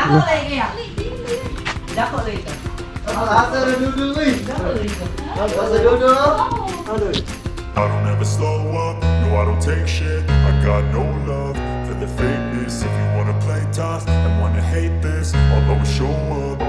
Dako lagi kaya. Dako lagi ka. Asa na dudul eh. Dako lagi ka. Asa dudul. Aduh. I don't ever slow up, no I don't take shit. I got no love for the fakeness. If you wanna play tough and wanna hate this, I'll always show up.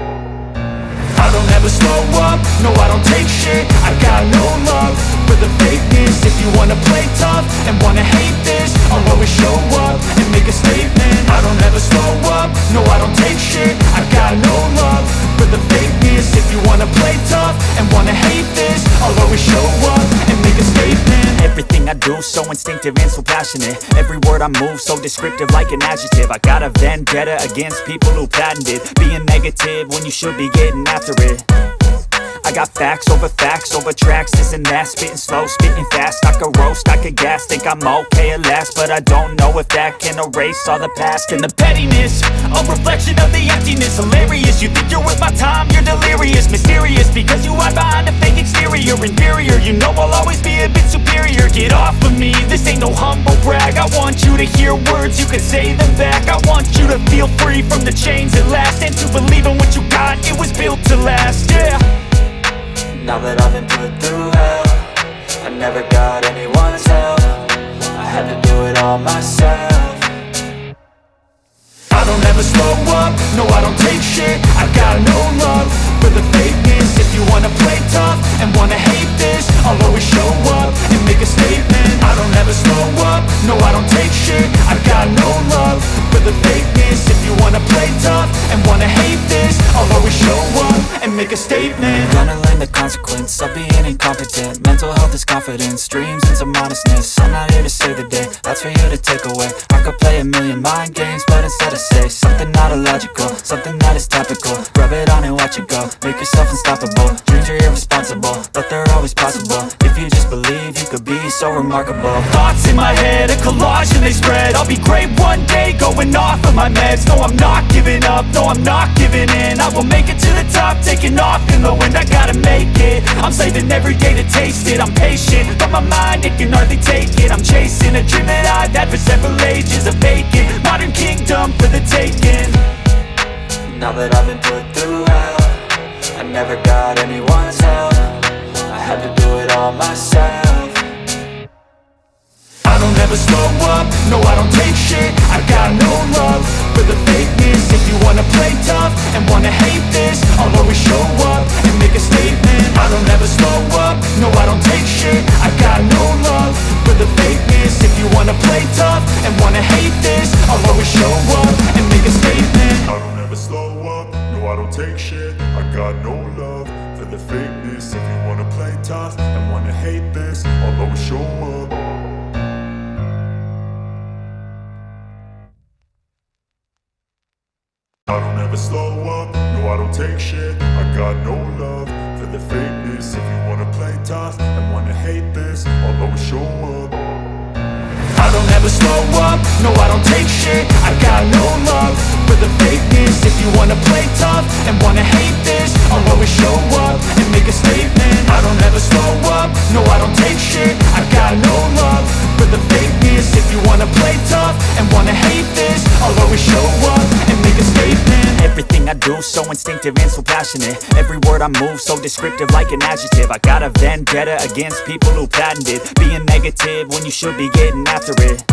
I don't ever slow up, no I don't take shit. I got no love for the fakeness. If you wanna play tough and wanna hate this, I'll always show up and make a statement. I don't ever slow up, no I don't take shit. I got no love for the fakeness. If you wanna play tough and wanna hate this, I'll always show up and make a statement. Everything I do so instinctive and so passionate. Every word I move so descriptive like an adjective. I got a vendetta against people who patented being negative when you should be getting after it. I got facts over tracks, this and that. Spitting slow, spitting fast. I could roast, I could gas. Think I'm okay at last, but I don't know if that can erase all the past. And the pettiness, a reflection of the emptiness. Hilarious, you think you're worth my time, you're delirious. Mysterious, because you hide behind a fake exterior. Inferior, you know I'll always be a bit superior. Get off of me, this ain't no humble brag. I want you to hear words, you can say them back. I want you to feel free from the chains at last, and to believe in what you got, it was built to last, yeah. Now that I've been put through hell, I never got anyone's help. I had to do it all myself. I don't ever slow up, no I don't take shit. I got no love for the fakeness. If you wanna play tough and wanna hate this, I'll always show up and make a statement. I don't ever slow up, no I don't take shit. I got no love for the fakeness. If you wanna play tough and wanna hate this, I'll always show up and make a statement. Gonna learn the consequence of being incompetent. Mental health is confidence, dreams and some honestness. I'm not here to save the day, that's for you to take away. I could play a million mind games, but instead I say something not illogical, something that is topical. Rub it on and watch it go, make yourself unstoppable. Dreams are irresponsible, but they're always possible. If you just believe, you could be so remarkable. Thoughts in my head, a collage and they spread. I'll be great one day, going off of my meds. No, I'm not giving up, no, I'm not giving in. I will make it to the top, taking off in the wind. I gotta make it, I'm saving every day to taste it. I'm patient, but my mind, it can hardly take it. I'm chasing a dream that I've had for several ages. A vacant, modern kingdom for the taking. Now that I've been put through hell, I never got anyone's help. I had to do it all myself. I don't ever slow up, no I don't take shit. I got no love for the fakeness. If you wanna play tough and wanna hate this, I'll always show up and make a statement. I don't ever slow up, no I don't take shit. I got no love for the fakeness. If you wanna play tough and wanna hate this, I'll always show up and make a statement. I don't ever slow up, no I don't take shit. I got no love for the fakeness. If you wanna play tough and wanna hate this, I'll always show up. I don't ever slow up, no I don't take shit. I got no love for the fakeness. If you wanna play tough and wanna hate this, I'll always show up. I don't ever slow up, no I don't take shit. I got no love for the fakeness. If you wanna play tough and wanna hate this, I'll always show up and make a statement. I don't ever slow up, no I don't take shit. I got no love for the fakeness. If you wanna play tough and wanna hate this, I'll always show up and make a statement. Everything I do so instinctive and so passionate. Every word I move so descriptive like an adjective. I got a vendetta against people who patented being negative when you should be getting after it.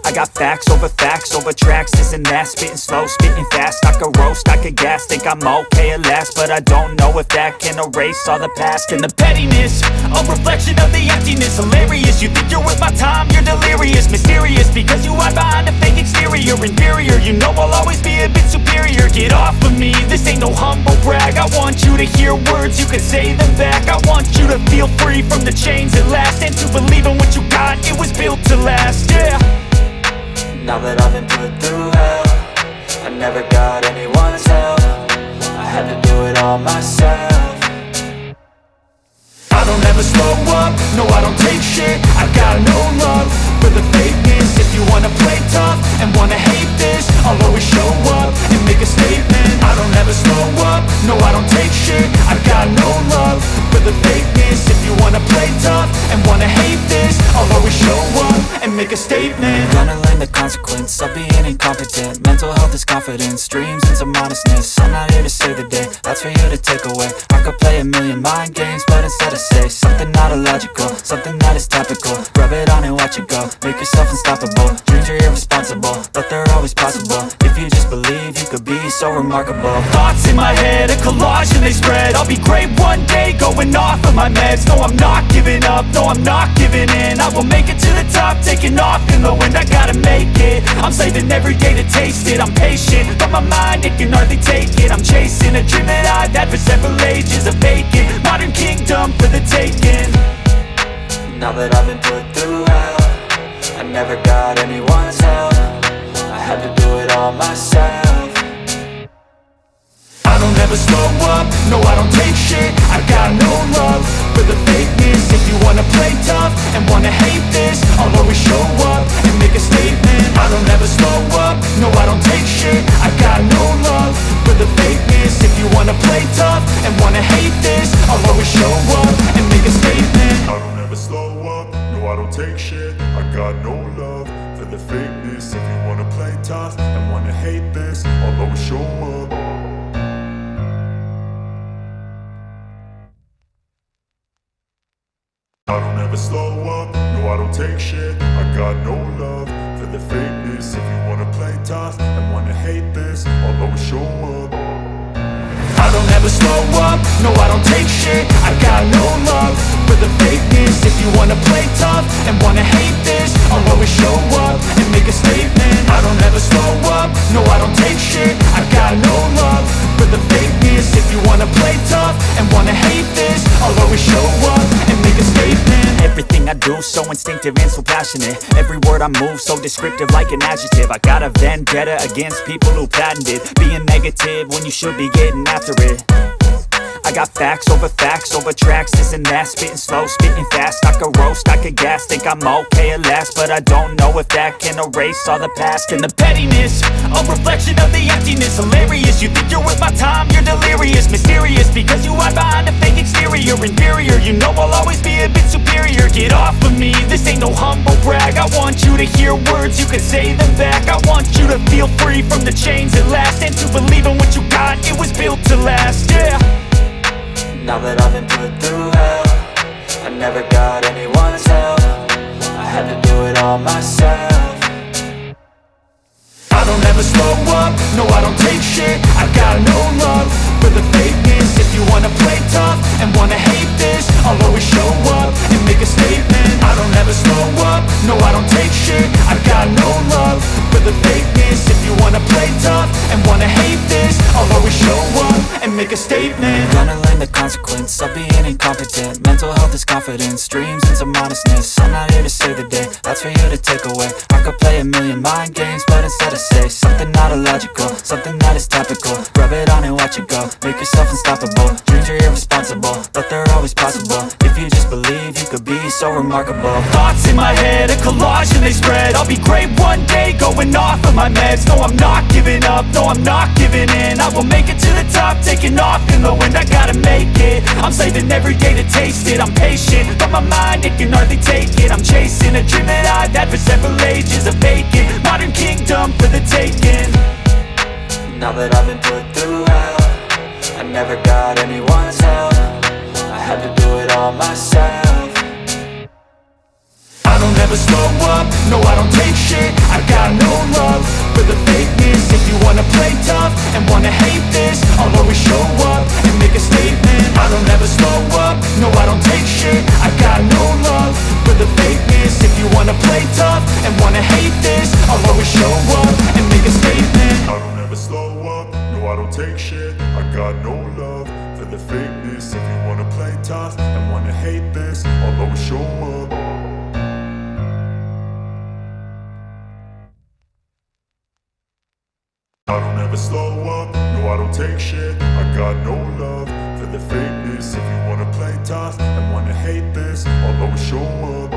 I got facts over tracks, this and that. Spitting slow, spitting fast. I could roast, I could gas. Think I'm okay at last, but I don't know if that can erase all the past. And the pettiness, a reflection of the emptiness. Hilarious, you think you're worth my time, you're delirious. Mysterious, because you hide behind a fake exterior. Inferior, you know I'll always be a bit superior. Get off of me, this ain't no humble brag. I want you to hear words, you can say them back. I want you to feel free from the chains at last, and to believe in what you got, it was built to last, yeah. Now that I've been put through hell, I never got anyone's help. I had to do it all myself. I don't ever slow up, no I don't take shit. I got no love for the fakeness. If you wanna play tough and wanna hate this, I'll always show up and make a statement. I don't ever slow up, no I don't take shit. I got no love for the fakeness. If you wanna play tough and wanna hate this, I'll always show up and make a statement. Gonna learn the consequence of being incompetent. Mental health is confidence, dreams and some honestness. I'm not here to save the day, that's for you to take away. I could play a million mind games, but instead I say something not illogical, something that is topical. Rub it on and watch it go, make yourself unstoppable. Dreams are irresponsible, but they're always possible. If you just believe, you could be so remarkable. Thoughts in my head, a collage and they spread. I'll be great one day, going off of my meds. No, I'm not giving up, no, I'm not giving in. I will make it to the top, taking off in the wind. I gotta make it, I'm saving every day to taste it. I'm patient, but my mind, it can hardly take it. I'm chasing a dream that I've had for several ages. A vacant, modern kingdom for the taking. Now that I've been put through hell, I never got anyone's help. I had to do it all myself. I don't ever slow up, no I don't take shit. I got no love for the fakeness. If you wanna play tough and wanna hate this, I'll always show up and make a statement. I don't ever slow up, no I don't take shit. I got no love for the fakeness. If you wanna play tough and wanna hate this, I'll always show up and make a statement. I don't ever slow up, no I don't take shit. I got no love for the fakeness. If you wanna play tough and wanna hate this, I'll always show up. I don't ever slow up, no I don't take shit. I got no love for the fakeness. If you wanna play tough and wanna hate this, I'll always show up. I don't ever slow up, no I don't take shit. I got no love for the fakeness. If you wanna play tough and wanna hate this, I'll always show up and make a statement. I don't ever slow up, no I don't take shit. I got no love for the fakeness. If you wanna play tough and wanna hate this, I'll always show up and make a statement. Everything I do so instinctive and so passionate. Every word I move so descriptive like an adjective. I got a vendetta against people who patented being negative when you should be getting after it. I got facts over tracks, this and that. Spitting slow, spitting fast. I could roast, I could gas. Think I'm okay at last, but I don't know if that can erase all the past. And the pettiness, a reflection of the emptiness. Hilarious, you think you're worth my time, you're delirious. Mysterious, because you hide behind a fake exterior. Inferior, you know I'll always be a bit superior. Get off of me, this ain't no humble brag. I want you to hear words, you can say them back. I want you to feel free from the chains at last, and to believe in what you got, it was built to last, yeah. Now that I've been put through hell, I never got anyone's help. I had to do it all myself. I don't ever slow up, no I don't take shit. I got no love for the fakeness. If you wanna play tough and wanna hate this, I'll always show up and make a statement. I don't ever slow up, no I don't take shit. I got no love for the fakeness. If you wanna play tough and wanna hate this, I'll always show up and make a statement. Gonna learn the consequence of being incompetent. Mental health is confidence, dreams and some honestness. I'm not here to save the day, that's for you to take away. I could play a million mind games, but instead I say something not illogical, something that is topical. Rub it on and watch it go, make yourself unstoppable. Dreams are irresponsible, but they're always possible. If you just believe, you could be so remarkable. Thoughts in my head, a collage and they spread. I'll be great one day, going off of my meds. No, I'm not giving up, no, I'm not giving in. I will make it to the top, taking off in the wind. I gotta make it, I'm saving every day to taste it. I'm patient, but my mind, it can hardly take it. I'm chasing a dream that I've had for several ages. A vacant, modern kingdom for the taking. Now that I've been put through hell, I never got anyone's help. I had to do it all myself. I don't ever slow up, no I don't take shit. I got no love for the fakeness. If you wanna play tough and wanna hate this, I'll always show up and make a statement. I don't ever slow up, no I don't take shit. I got no love for the fakeness. If you wanna play tough and wanna hate this, I'll always show up and make a statement. I don't ever slow up, no I don't take shit. I got no love for the fakeness. If you wanna play tough and wanna hate this, I'll always show up. I don't ever slow up, no I don't take shit. I got no love for the fakeness. If you wanna play tough and wanna hate this, I'll always show up.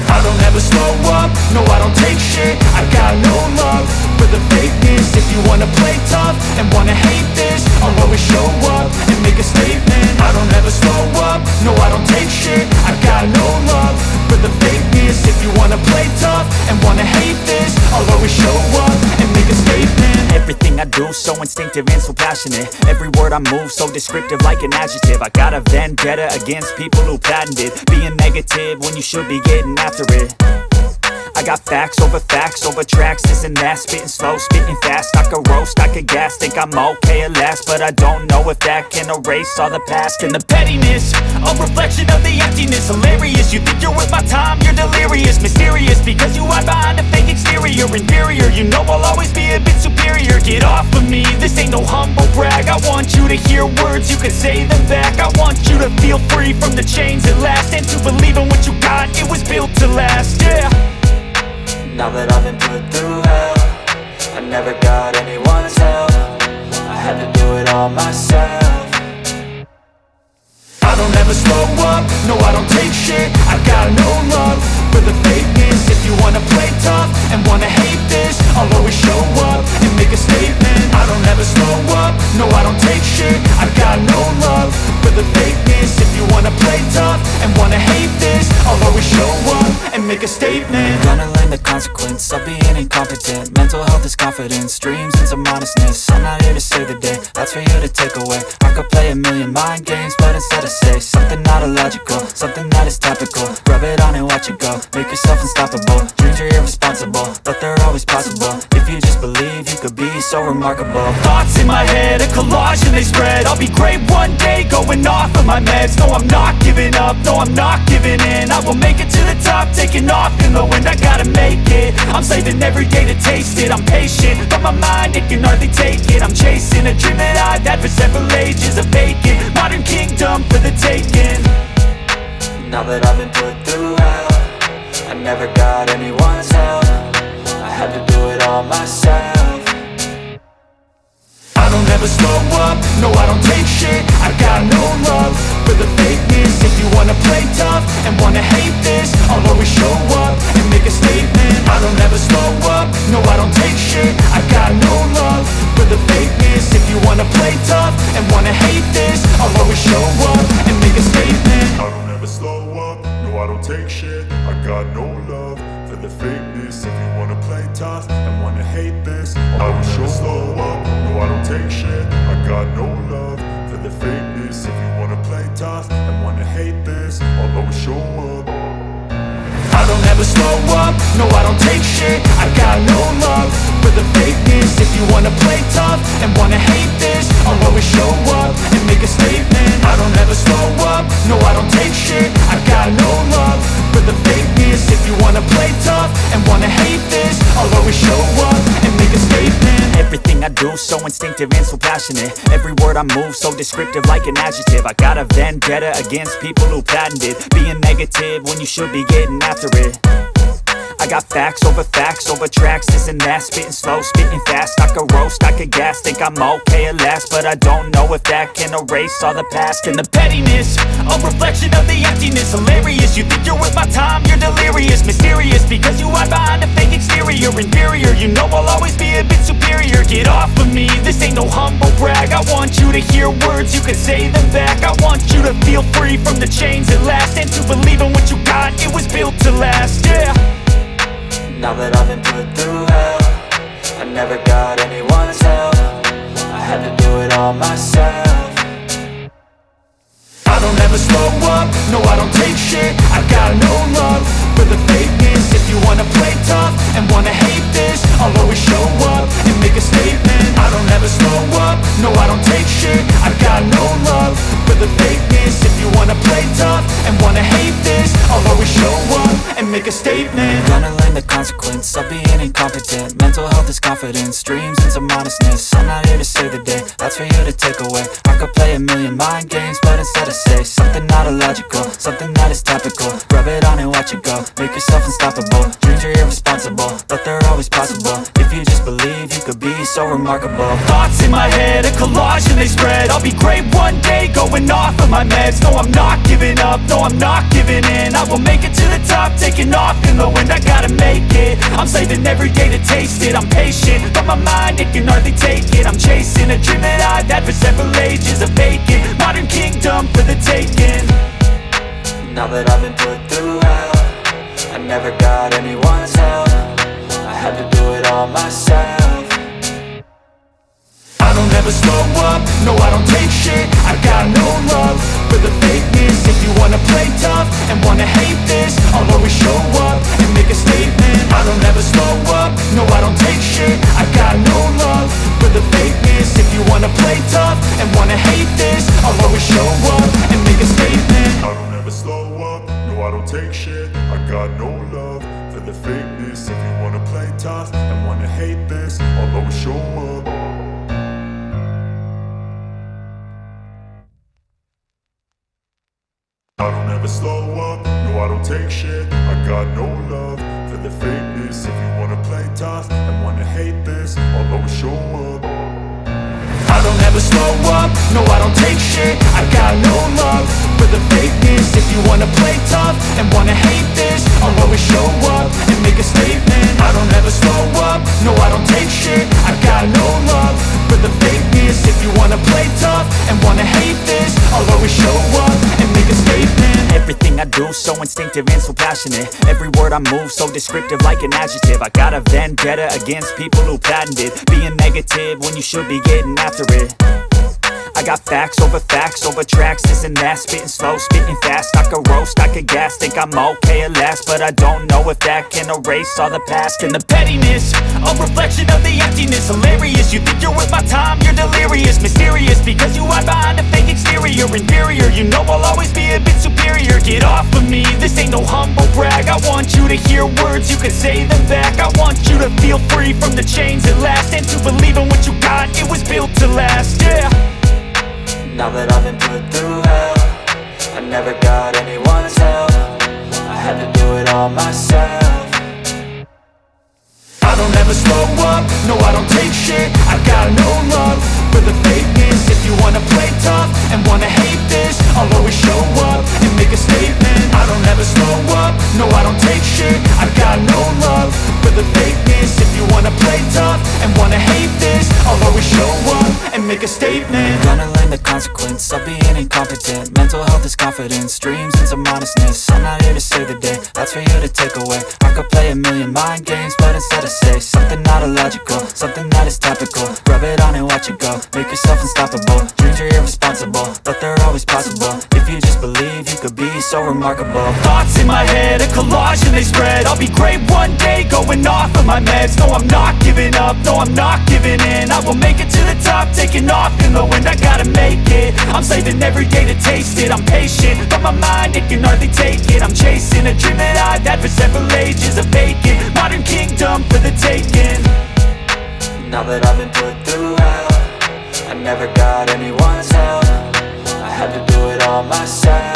I don't ever slow up, no I don't take shit. I got no love for the fakeness. If you wanna play tough and wanna hate this, I'll always show up and make a statement. I don't ever slow up, no I don't take shit. I got no love for the fakeness. If you you wanna play tough and wanna hate this, I'll always show up and make a statement. Everything I do so instinctive and so passionate. Every word I move so descriptive like an adjective. I got a vendetta against people who patented being negative when you should be getting after it. I got facts over tracks, this and that. Spitting slow, spitting fast. I could roast, I could gas. Think I'm okay at last, but I don't know if that can erase all the past. And the pettiness, a reflection of the emptiness. Hilarious, you think you're worth my time, you're delirious. Mysterious, because you hide behind a fake exterior. Inferior, you know I'll always be a bit superior. Get off of me, this ain't no humble brag. I want you to hear words, you can say them back. I want you to feel free from the chains at last, and to believe in what you got, it was built to last, yeah. Now that I've been put through hell, I never got anyone's help. I had to do it all myself. I don't ever slow up, no I don't take shit. I got no love for the fakeness. If you wanna play tough and wanna hate this, I'll always show up and make a statement. I don't ever slow up, no I don't take shit. I got no love for the fakeness. If you wanna play tough and wanna hate this, I'll always show up and make a statement. Gonna learn the consequence of being incompetent. Mental health is confidence, dreams into modestness. I'm not here to save the day, that's for you to take away. I could play a million mind games, but instead I say something not illogical, something that is topical. Rub it on and watch it go, make yourself unstoppable. Dreams are irresponsible, but they're always possible. If you just believe, you could be so remarkable. Thoughts in my head, a collage and they spread. I'll be great one day, going off of my meds. No, I'm not giving up, no, I'm not giving in. I will make it to the top, taking off in the wind. I gotta make it, I'm saving every day to taste it. I'm patient, but my mind, it can hardly take it. I'm chasing a dream that I've had for several ages. A vacant, modern kingdom for the taking. Now that I've been put through hell, I never got anyone's help. I had to do it all myself. I don't ever slow up, no I don't take shit. I got no love for the fakeness. If you wanna play tough and wanna hate this, I'll always show up and make a statement. I don't ever slow up, no I don't take shit. I got no love for the fakeness. If you wanna play tough and wanna hate this, I'll always show up and make a statement. I don't ever slow up, no I don't take shit. I got no love for the fakeness. If you wanna play tough and wanna hate this, I will show slow up, no I don't take shit. I got no love for the fakeness. If you wanna play tough and wanna hate this, I'll always show up. I don't ever slow up, no I don't take shit. I got no love for the fakeness. If you wanna play tough and wanna hate this, I'll always show up and make a statement. I don't ever slow up, no I don't take shit. I got no love for the fakeness. If you wanna play tough and wanna hate this, I'll always show up and make a statement. Everything I do so instinctive and so passionate. Every word I move so descriptive like an adjective. I got a vendetta against people who patented being negative when you should be getting after it. I got facts over tracks, this and that. Spitting slow, spitting fast. I could roast, I could gas. Think I'm okay at last, but I don't know if that can erase all the past. And the pettiness, a reflection of the emptiness. Hilarious, you think you're worth my time, you're delirious. Mysterious, because you hide behind a fake exterior. Inferior, you know I'll always be a bit superior. Get off of me, this ain't no humble brag. I want you to hear words, you can say them back. I want you to feel free from the chains at last, and to believe in what you got, it was built to last, yeah. Now that I've been put through hell, I never got anyone's help. I had to do it all myself. I don't ever slow up, no I don't take shit. I got no love for the fakeness. If you wanna play tough and wanna hate this, I'll always show up and make a statement. I don't ever slow up, no I don't take shit. I got no love for the fakeness. If you wanna play tough and wanna hate this, I'll always show up and make a statement. Gonna learn the consequence of being incompetent. Mental health is confidence, dreams into modestness. I'm not here to save the day, that's for you to take away. I could play a million mind games, but instead I say something not illogical, something that is topical. Rub it on and watch it go, make yourself unstoppable. Dreams are irresponsible, but they're always possible. If you just believe, you could be so remarkable. Thoughts in my head, a collage and they spread. I'll be great one day, going off of my meds. No, I'm not giving up, no, I'm not giving in. I will make it to the top, taking off in the wind. I gotta make it, I'm saving every day to taste it. I'm patient, but my mind, it can hardly take it. I'm chasing a dream that I've had for several ages. A vacant, modern kingdom for the taking. Now that I've been put through hell, I never got anyone's help. I had to do it all myself. I don't ever slow up, no I don't take shit. I got no love for the fakeness. If you wanna play tough and wanna hate this, I'll always show up and make a statement. I don't ever slow up, no I don't take shit. I got no love for the fakeness. If you wanna play tough and wanna hate this, I'll always show up and make a statement. I don't ever slow up, no I don't take shit. I got no love for the fakeness. If you wanna play tough and wanna hate this, I'll always show up. I don't ever slow up, no I don't take shit. I got no love for the fakeness. If you wanna play tough and wanna hate this, I'll always show up. I don't ever slow up, no I don't take shit. I got no love for the fakeness. If you wanna play tough and wanna hate this, I'll always show up and make a statement. I don't ever slow up, no I don't take shit. I got no love for the fakeness. If you wanna play tough and wanna hate this, I'll always show up and make a statement. Everything I do so instinctive and so passionate. Every word I move so descriptive like an adjective. I got a vendetta against people who patented being negative when you should be getting after it. I got facts over tracks, this and that. Spitting slow, spitting fast. I could roast, I could gas. Think I'm okay at last, but I don't know if that can erase all the past. And the pettiness, a reflection of the emptiness. Hilarious, you think you're worth my time, you're delirious. Mysterious, because you hide behind a fake exterior. Inferior, you know I'll always be a bit superior. Get off of me, this ain't no humble brag. I want you to hear words, you can say them back. I want you to feel free from the chains at last, and to believe in what you got, it was built to last, yeah. Now that I've been put through hell, I never got anyone's help. I had to do it all myself. I don't ever slow up, no I don't take shit. I got no love for the fakeness. If you wanna play tough and wanna hate this, I'll always show up and make a statement. I don't ever slow up, no I don't take shit. I got no love for the fakeness. If you wanna play tough and wanna hate this, I'll always show up and make a statement. Gonna learn the consequence of being incompetent. Mental health is confidence, dreams into modestness. I'm not here to save the day, that's for you to take away. I could play a million mind games, but instead I say something not illogical, something that is topical. Rub it on and watch it go, make yourself unstoppable. Dreams are irresponsible, but they're always possible. If you just believe, you could be so remarkable. Thoughts in my head, a collage and they spread. I'll be great one day, going off of my meds. No, I'm not giving up, no, I'm not giving in. I will make it to the top, taking off in the wind. I gotta make it, I'm saving every day to taste it. I'm patient, but my mind, it can hardly take it. I'm chasing a dream that I've had for several ages. A vacant, modern kingdom for the taking. Now that I've been put through hell, I never got anyone's help. I had to do it all myself.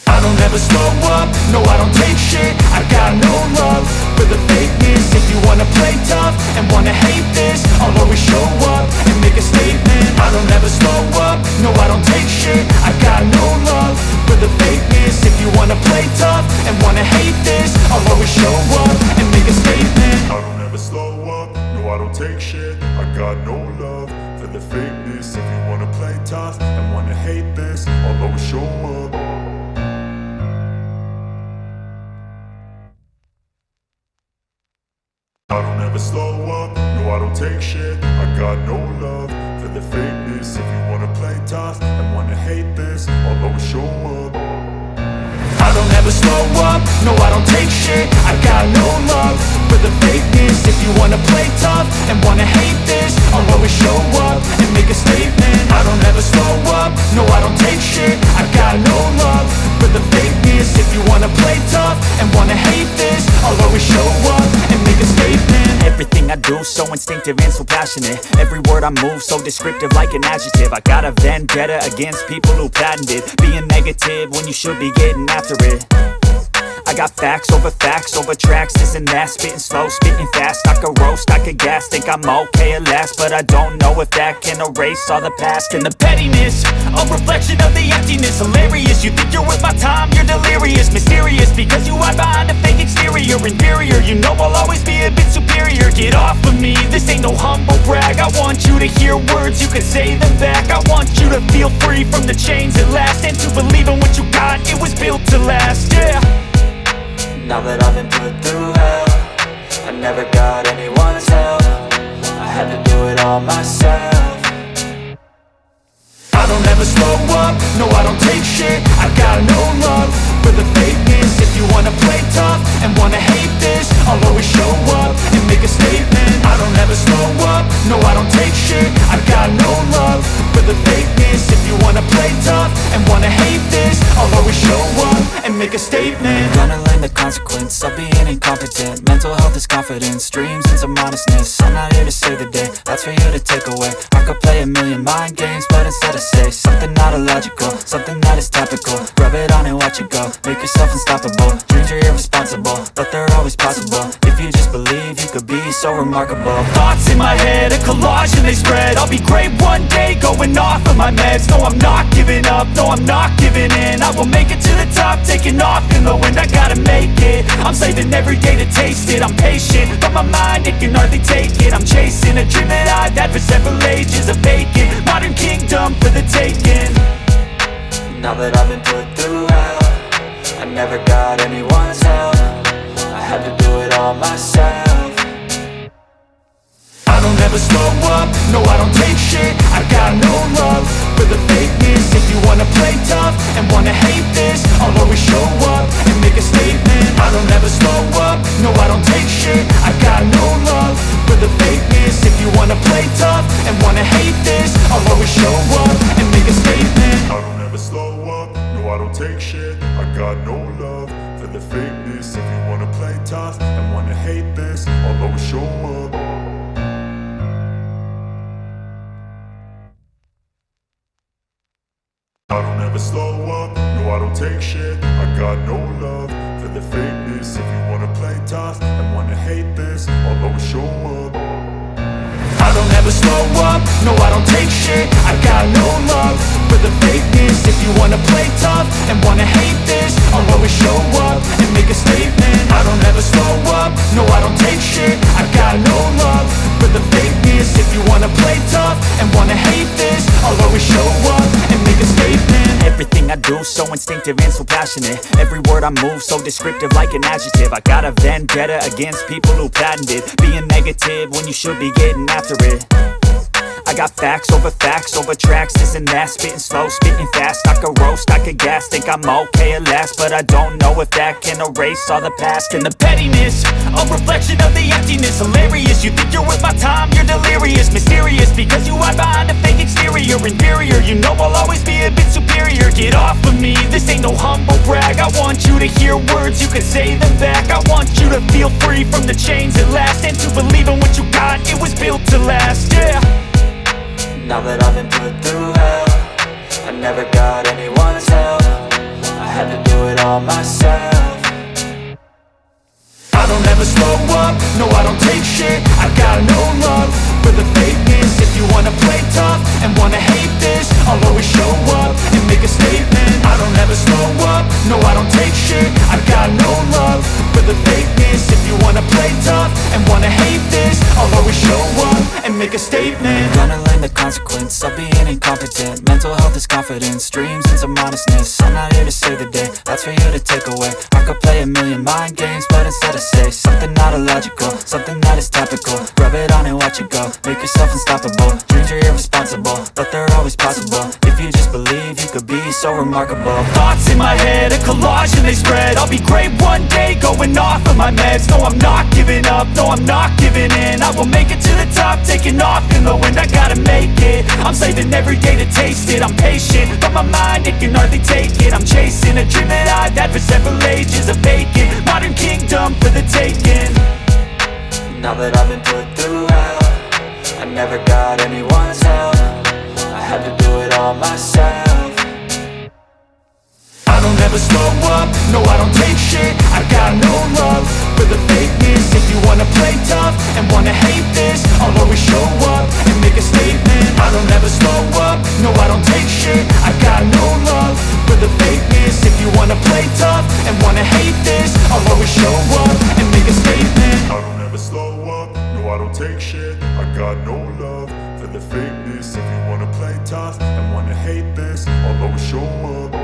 I don't ever slow up, no I don't take shit. I got no love for the fakeness. If you wanna play tough and wanna hate this, I'll always show up and make a statement. I don't ever slow up, no I don't take shit. I got no love for the fakeness. If you wanna play tough and wanna hate this, I'll always show up and make a statement. I don't ever slow up, no I don't take shit. I got no love for the fakeness. If you wanna play tough and wanna hate this, I'll always show up. I don't ever slow up, no I don't take shit. I got no love for the fakeness. If you wanna play tough and wanna hate this, I'll always show up. I don't ever slow up, no I don't take shit. I got no love for the fakeness. If you wanna play tough and wanna hate this, I'll always show up and make a statement. I don't ever slow up, no I don't take shit. I got no love for the fakeness. If you wanna play tough and wanna hate this, I'll always show up and make a statement. Everything I do so instinctive and so passionate. Every word I move so descriptive like an adjective. I got a vendetta against people who patented being negative when you should be getting after it. I got facts over tracks, this and that. Spitting slow, spitting fast. I could roast, I could gas. Think I'm okay at last, but I don't know if that can erase all the past. And the pettiness, a reflection of the emptiness. Hilarious, you think you're worth my time, you're delirious. Mysterious, because you hide behind a fake exterior. Inferior, you know I'll always be a bit superior. Get off of me, this ain't no humble brag. I want you to hear words, you can say them back. I want you to feel free from the chains at last, and to believe in what you got, it was built to last, yeah. Now that I've been put through hell, I never got anyone's help. I had to do it all myself. I don't ever slow up, no I don't take shit. I got no love for the fakeness. If you wanna play tough and wanna hate this, I'll always show up and make a statement. I don't ever slow up, no I don't take shit. I got no love for the fakeness. If you wanna play tough and wanna hate this, I'll always show up and make a statement. Gonna learn the consequence of being incompetent. Mental health is confidence, dreams into modestness. I'm not here to save the day, that's for you to take away. I could play a million mind games, but instead I say something not illogical, something that is topical. Rub it on and watch it go, make yourself unstoppable. Dreams are irresponsible, but they're always possible. If you just believe, you could be so remarkable. Thoughts in my head, a collage and they spread. I'll be great one day, going off of my meds. No, I'm not giving up, no, I'm not giving in. I will make it to the top, taking off in the wind. I gotta make it, I'm saving every day to taste it. I'm patient, but my mind, it can hardly take it. I'm chasing a dream that I've had for several ages. A vacant, modern kingdom for the taking. Now that I've been put through hell, I never got anyone's help. I had to do it all myself. I don't ever slow up, no I don't take shit. I got no love for the fakeness. If you wanna play tough and wanna hate this, I'll always show up and make a statement. I don't ever slow up, no I don't take shit. I got no love for the fakeness. If you wanna play tough and wanna hate this, I'll always show up and make a statement. I don't ever slow up, no I don't take shit. I got no love for the fakeness. If you wanna play tough and wanna hate this, I'll always show up. I don't ever slow up, no I don't take shit. I got no love for the fakeness. If you wanna play tough and wanna hate this, I'll always show up. I don't ever slow up, no I don't take shit. I got no love for the fakeness. If you wanna play tough and wanna hate this, I'll always show up and make a statement. I don't ever slow up, no I don't take shit. I got no love for the fakeness. If you wanna play tough and wanna hate this, I'll always show up and make a statement. Everything I do so instinctive and so passionate. Every word I move so descriptive like an adjective. I got a vendetta against people who patented being negative when you should be getting after it. I got facts over tracks, this and that. Spitting slow, spitting fast. I could roast, I could gas. Think I'm okay at last, but I don't know if that can erase all the past. And the pettiness, a reflection of the emptiness. Hilarious, you think you're worth my time, you're delirious. Mysterious, because you hide behind a fake exterior. Inferior, you know I'll always be a bit superior. Get off of me, this ain't no humble brag. I want you to hear words, you can say them back. I want you to feel free from the chains at last, and to believe in what you got, it was built to last, yeah. Now that I've been put through hell, I never got anyone's help. I had to do it all myself. I don't ever slow up, no I don't take shit. I got no love for the fakeness. If you wanna play tough and wanna hate this, I'll always show up and make a statement. I don't ever slow up, no I don't take shit. I got no love for the fakeness. If you wanna play tough and wanna hate this, I'll always show up and make a statement. Gonna learn the consequence of being incompetent. Mental health is confidence, dreams into modestness. I'm not here to save the day, that's for you to take away. I could play a million mind games, but instead I say something not illogical, something that is topical. Rub it on and watch it go, make yourself unstoppable. Dreams are irresponsible, but they're always possible. If you just believe, you could be so remarkable. Thoughts in my head, a collage and they spread. I'll be great one day, going off of my meds. No, I'm not giving up, no, I'm not giving in. I will make it to the top, taking off in the wind. I gotta make it, I'm saving every day to taste it. I'm patient, but my mind, it can hardly take it. I'm chasing a dream that I've had for several ages. A vacant, modern kingdom for the taking. Now that I've been put through hell, I never got anyone's help. I had to do it all myself. I don't ever slow up, no I don't take shit. I got no love for the fakeness. If you wanna play tough and wanna hate this, I'll always show up and make a statement. I don't ever slow up, no I don't take shit. I got no love for the fakeness. If you wanna play tough and wanna hate this, I'll always show up and make a statement. I don't ever slow up, no I don't take shit. I got no love for the fakeness. If you wanna play tough and wanna hate this, I'll always show up.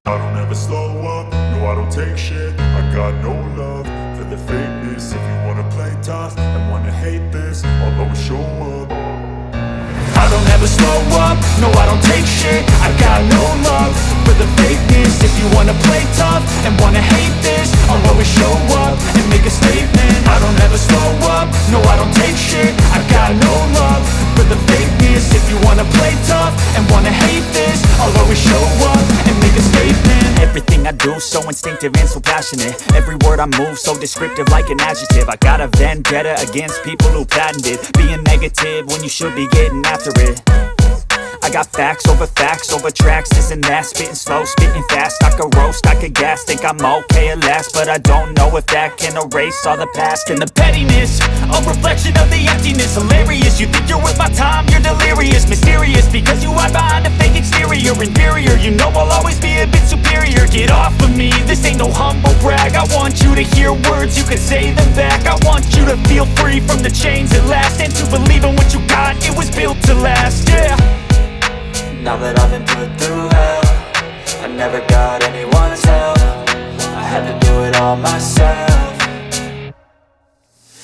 I don't ever slow up, no I don't take shit. I got no love for the fakeness. If you wanna play tough and wanna hate this, I'll always show up. I don't ever slow up, no I don't take shit. I got no love for the fakeness. If you wanna play tough and wanna hate this, I'll always show up and make a statement. I don't ever slow up, no I don't take shit. I got no love for the fakeness. If you wanna play tough and wanna hate this, I'll always show up and make a statement. Everything I do so instinctive and so passionate. Every word I move so descriptive like an adjective. I got a vendetta against people who patented being negative when you should be getting after it. I got facts over tracks, this and that. Spitting slow, spitting fast. I could roast, I could gas. Think I'm okay at last, but I don't know if that can erase all the past. And the pettiness, a reflection of the emptiness. Hilarious, you think you're worth my time, you're delirious. Mysterious, because you hide behind a fake exterior. Inferior, you know I'll always be a bit superior. Get off of me, this ain't no humble brag. I want you to hear words, you can say them back. I want you to feel free from the chains at last, and to believe in what you got, it was built to last, yeah. Now that I've been put through hell, I never got anyone's help. I had to do it all myself.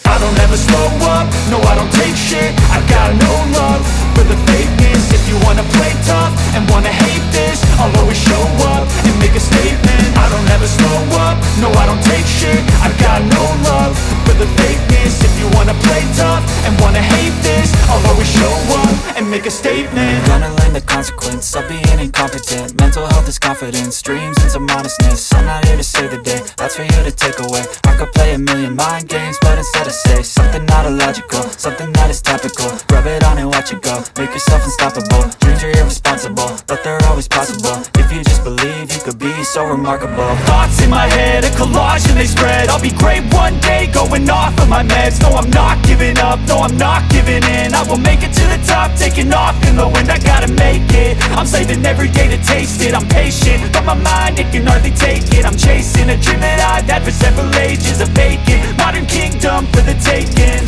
I don't ever slow up, no I don't take shit. I got no love for the fakeness. If you wanna play tough and wanna hate this, I'll always show up and make a statement. I don't ever slow up, no I don't take shit. I got no love for the fakeness. If you wanna play tough and wanna hate this, I'll always show up and make a statement. Gonna learn the consequence of being incompetent. Mental health is confidence, dreams into modestness. I'm not here to save the day, that's for you to take away. I could play a million mind games, but instead I say something not illogical, something that is topical. Rub it on and watch it go, make yourself unstoppable. Dreams are irresponsible, but they're always possible. If you just believe, you could be so remarkable. Thoughts in my head, a collage and they spread. I'll be great one day, going off of my meds. No, I'm not giving up, no, I'm not giving in. I will make it to the top, taking off in the wind. I gotta make it, I'm saving every day to taste it. I'm patient, but my mind, it can hardly take it. I'm chasing a dream that I've had for several ages. A vacant, modern kingdom for the taking.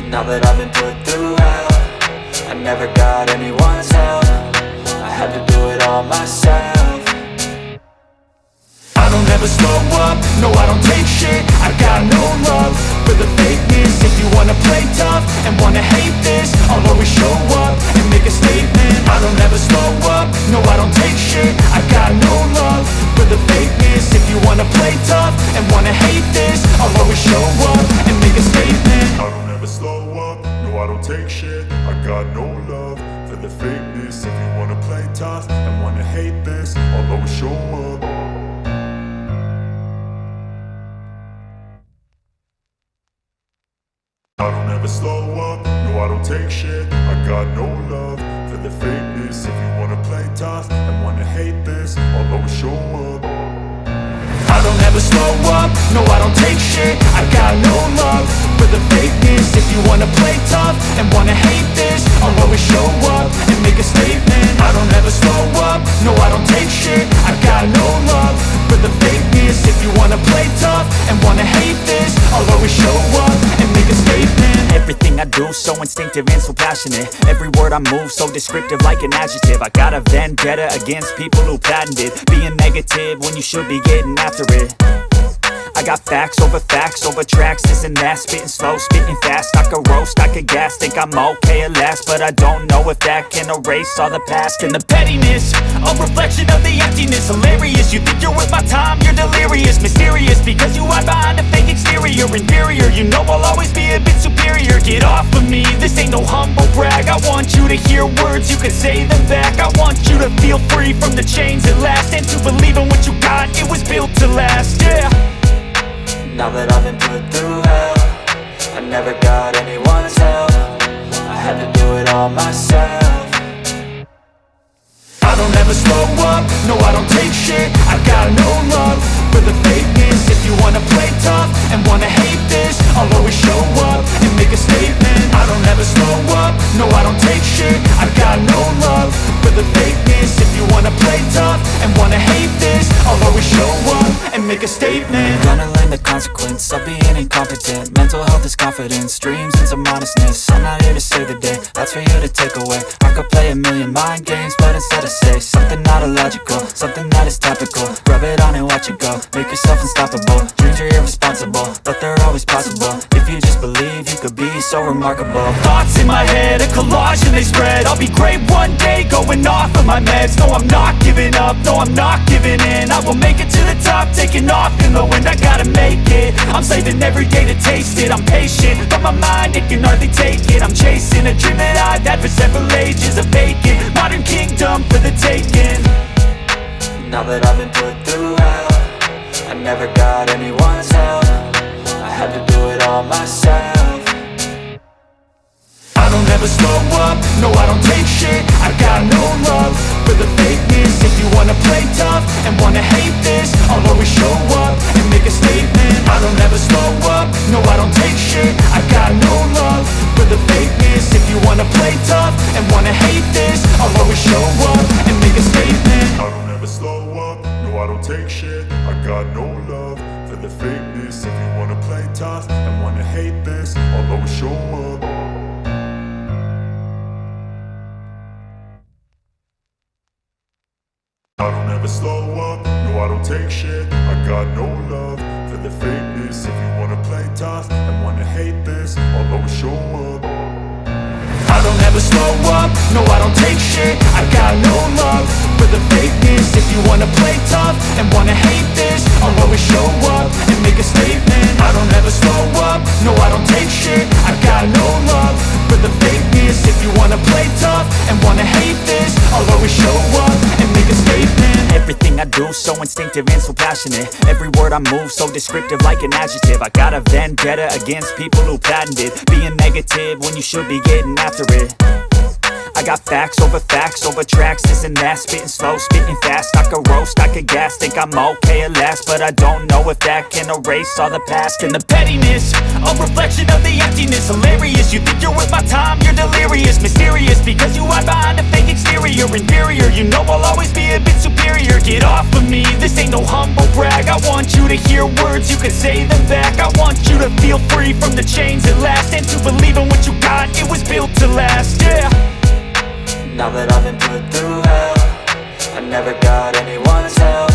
Now that I've been put through hell, I never got anyone's help. I had to do it all myself. I don't ever slow up, no I don't take shit. I got no love for the fakeness. If you wanna play tough and wanna hate this, I'll always show up and make a statement. I don't ever slow up, no I don't take shit. I got no love for the fakeness. If you wanna play tough and wanna hate this, I'll always show up and make a statement. I don't ever slow up, no I don't take shit. I got no love for the fakeness. If you wanna play tough and wanna hate this, I'll always show up. I don't ever slow up, no I don't take shit. I got no love for the fakeness. If you wanna play tough and wanna hate this, I'll always show up. I don't ever slow up, no I don't take shit. I got no love for the fakeness. If you wanna play tough and wanna hate this, I'll always show up and make a statement. I don't ever slow up, no I don't take shit. I got no love for the fakeness. If you wanna play tough and wanna hate this, I'll always show up and make a statement. Everything I do so instinctive and so passionate. Every word I move so descriptive like an adjective. I got a vendetta against people who patented being negative when you should be getting after it. I got facts over tracks, this and that. Spitting slow, spitting fast. I could roast, I could gas. Think I'm okay at last, but I don't know if that can erase all the past. And the pettiness, a reflection of the emptiness. Hilarious, you think you're worth my time, you're delirious. Mysterious, because you hide behind a fake exterior. Inferior, you know I'll always be a bit superior. Get off of me, this ain't no humble brag. I want you to hear words, you can say them back. I want you to feel free from the chains at last, and to believe in what you got, it was built to last, yeah. Now that I've been put through hell, I never got anyone's help. I had to do it all myself. I don't ever slow up, no I don't take shit. I got no love for the fakeness. If you wanna play tough and wanna hate this, I'll always show up and make a statement. I don't ever slow up, no I don't take shit. I got no love for the fakeness. If you wanna play tough and wanna hate this, I'll always show up and make a statement. Gonna learn the consequence of being incompetent. Mental health is confidence, dreams and some honestness. I'm not here to save the day, that's for you to take away. I could play a million mind games, but instead I say something not illogical, something that is topical. Rub it on and watch it go, make yourself unstoppable. Dreams are irresponsible, but they're always possible. If you just believe, you could be so remarkable. Thoughts in my head, a collage and they spread. I'll be great one day, going off of my meds. No, I'm not giving up, no, I'm not giving in. I will make it to the top, taking off in the wind. I gotta make it, I'm saving every day to taste it. I'm patient, but my mind, it can hardly take it. I'm chasing a dream that I've had for several ages. A vacant, modern kingdom for the taking. Now that I've been put through hell, I never got anyone's help. I had to do it all myself. I don't ever slow up, no I don't take shit. I got no love for the fakeness. If you wanna play tough and wanna hate this, I'll always show up and make a statement. I don't ever slow up, no I don't take shit. I got no love for the fakeness. If you wanna play tough and wanna hate this, I'll always show up and make a statement. I don't ever slow up, no I don't take shit. I got no love for the fakeness. If you wanna play tough and wanna hate this, I'll always show up. I don't ever slow up, no I don't take shit. I got no love for the fakeness. If you wanna play tough and wanna hate this, I'll always show up. I don't ever slow up, no I don't take shit. I got no love for the fakeness. If you wanna play tough and wanna hate this, I'll always show up and make a statement. I don't ever slow up, no I don't take shit. I got no love for the fakeness. If you wanna play tough and wanna hate this, I'll always show up and make a statement. Everything I do so instinctive and so passionate. Every word I move so descriptive like an adjective. I got a vendetta against people who patented being negative when you should be getting after it. I got facts over tracks, this and that. Spitting slow, spitting fast. I could roast, I could gas. Think I'm okay at last, but I don't know if that can erase all the past. And the pettiness, a reflection of the emptiness. Hilarious, you think you're worth my time, you're delirious. Mysterious, because you hide behind a fake exterior. Inferior, you know I'll always be a bit superior. Get off of me, this ain't no humble brag. I want you to hear words, you can say them back. I want you to feel free from the chains at last, and to believe in what you got, it was built to last, yeah. Now that I've been put through hell, I never got anyone's help.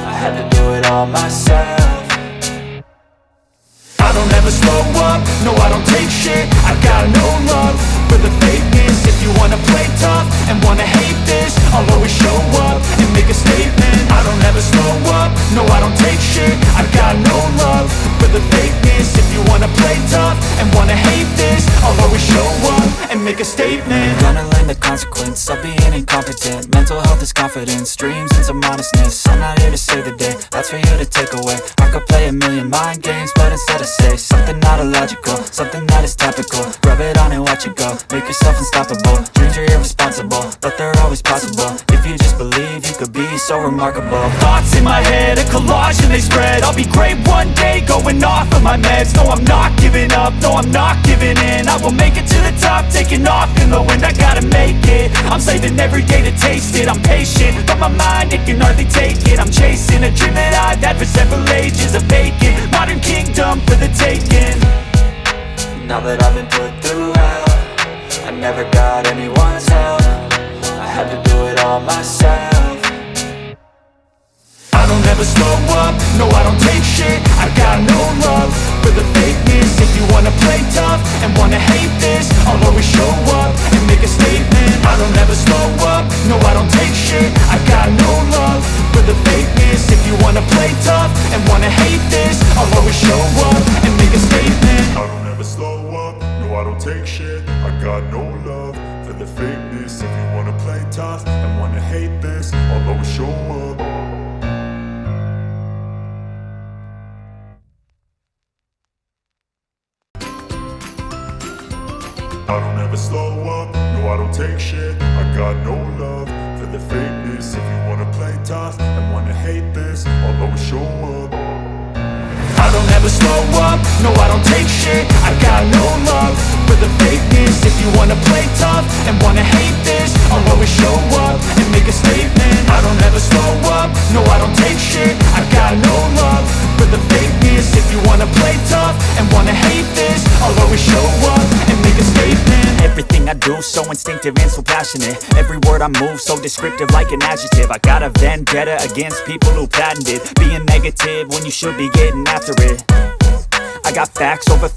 I had to do it all myself. I don't ever slow up, no I don't take shit. I got no love for the fakeness. If you wanna play tough and wanna hate this, I'll always show up and make a statement. I don't ever slow up, no I don't take shit. I got no love for the fakeness. If you wanna play tough and wanna hate this, I'll always show up and make a statement. Gonna learn the consequence of being incompetent. Mental health is confidence, dreams and some honestness. I'm not here to save the day, that's for you to take away. I could play a million mind games, but instead I say something not illogical, something that is topical. Rub it on and watch it go, make yourself unstoppable. Dreams are irresponsible, but they're always possible. If you just believe, you could be so remarkable. Thoughts in my head, a collage and they spread. I'll be great one day, going off of my meds. No, I'm not giving up, no, I'm not giving in. I will make it to the top, taking off in the wind. I gotta make it, I'm saving every day to taste it. I'm patient, but my mind, it can hardly take it. I'm chasing a dream that I've had for several ages. A vacant, modern kingdom for the taking. Now that I've been put through hell, I never got anyone's help. I had to do it all myself. I don't ever slow up, no I don't take shit. I got no love for the fakeness. If you wanna play tough and wanna hate this, I'll always show up and make a statement. I don't ever slow up, no I don't take shit. I got no love for the fakeness. If you wanna play tough and wanna hate this, I'll always show up and make a statement. I don't ever slow up, no I don't take shit. I got no love for the fakeness. If you wanna play tough and wanna hate this, I'll always show up. I don't ever slow up, no I don't take shit. I got no love for the fakeness. If you wanna play tough and wanna hate this, I'll always show up. I don't ever slow up, no I don't take shit. I got no love for the fakeness. If you wanna play tough and wanna hate this, I'll always show up and make a statement. I don't ever slow up, no I don't take shit. I got no love wanna play tough and wanna hate this, I'll always show up and make a statement. Everything I do so instinctive and so passionate. Every word I move so descriptive like an adjective. I got a vendetta against people who patented being negative when you should be getting after it. I got facts over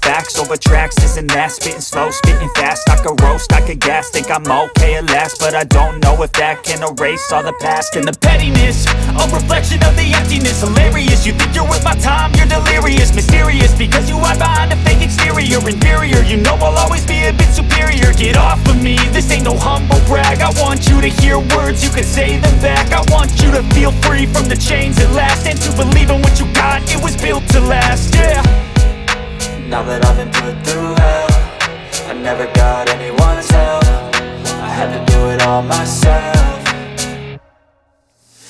tracks, this and that. Spitting slow, spitting fast. I could roast, I could gas. Think I'm okay at last, but I don't know if that can erase all the past. And the pettiness, a reflection of the emptiness. Hilarious, you think you're worth my time, you're delirious. Mysterious, because you hide behind a fake exterior. Inferior, you know I'll always be a bit superior. Get off of me, this ain't no humble brag. I want you to hear words, you can say them back. I want you to feel free from the chains at last, and to believe in what you got, it was built to last, yeah. Now that I've been put through hell, I never got anyone's help. I had to do it all myself.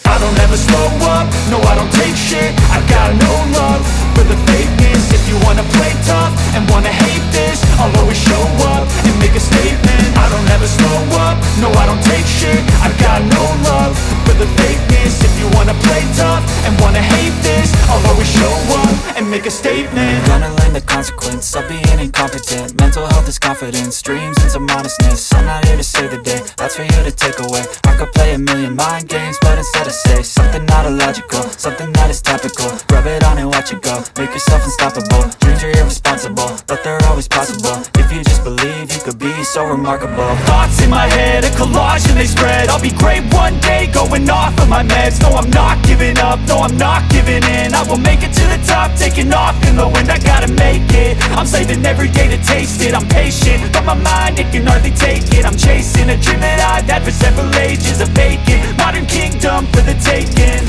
I don't ever slow up, no I don't take shit. I got no love for the fakeness. If you wanna play tough and wanna hate this, I'll always show up and make a statement. I don't ever slow up, no I don't take shit. I got no love for the fakeness. If you wanna play tough and wanna hate this, I'll always show up and make a statement. Gonna learn the consequence of being incompetent. Mental health is confidence, dreams and some modestness. I'm not here to save the day, that's for you to take away. I could play a million mind games, but instead I say something not illogical, something that is topical. Rub it on and watch it go, make yourself unstoppable. Dreams are irresponsible, but they're always possible. If you just believe, you could be so remarkable. Thoughts in my head, a collage and they spread. I'll be great one day, going off of my meds. No, I'm not giving up, no, I'm not giving in. I will make it to the top, taking off in the wind. I gotta make it, I'm saving every day to taste it. I'm patient, but my mind, it can hardly take it. I'm chasing a dream that I've had for several ages. A vacant, modern kingdom for the taking.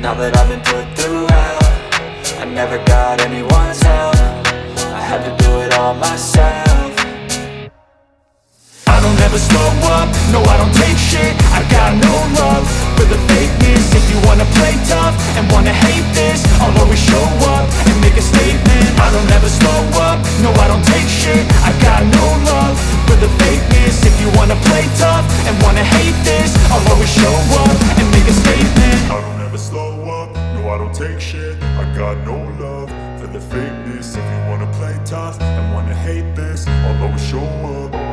Now that I've been put through hell, I never got anyone's help. I had to do it all myself. I don't ever slow up, no I don't take shit. I got no love for the fakeness. If you wanna play tough and wanna hate this, I'll always show up and make a statement. I don't ever slow up, no I don't take shit. I got no love for the fakeness. If you wanna play tough and wanna hate this, I'll always show up and make a statement. I don't ever slow up, no I don't take shit. I got no love for the fakeness. If you wanna play tough and wanna hate this, I'll always show up.